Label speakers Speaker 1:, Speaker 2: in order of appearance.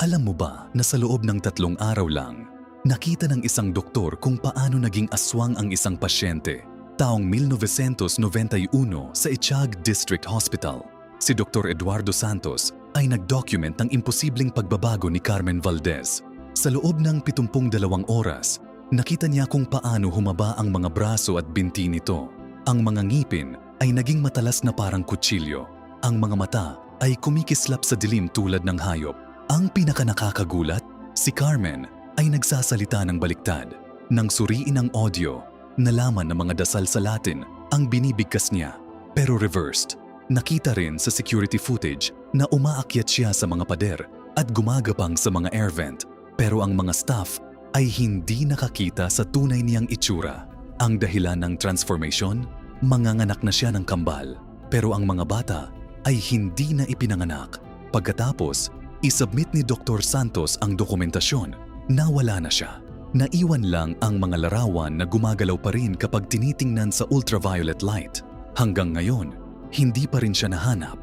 Speaker 1: Alam mo ba na sa loob ng 3 araw lang, nakita ng isang doktor kung paano naging aswang ang isang pasyente taong 1991 sa Itiag District Hospital. Si Dr. Eduardo Santos ay nag-document ng imposibleng pagbabago ni Carmen Valdez. Sa loob ng 72 oras, nakita niya kung paano humaba ang mga braso at binti nito. Ang mga ngipin ay naging matalas na parang kutsilyo. Ang mga mata ay kumikislap sa dilim tulad ng hayop. Ang pinakanakakagulat, si Carmen ay nagsasalita ng baliktad. Nang suriin ang audio, nalaman ng mga dasal sa Latin ang binibigkas niya. Pero reversed, nakita rin sa security footage na umaakyat siya sa mga pader at gumagapang sa mga air vent. Pero ang mga staff ay hindi nakakita sa tunay niyang itsura. Ang dahilan ng transformation, manganganak na siya ng kambal. Pero ang mga bata ay hindi na ipinanganak. Pagkatapos, isubmit ni Dr. Santos ang dokumentasyon na wala na siya. Naiwan lang ang mga larawan na gumagalaw pa rin kapag tinitingnan sa ultraviolet light. Hanggang ngayon, hindi pa rin siya nahanap.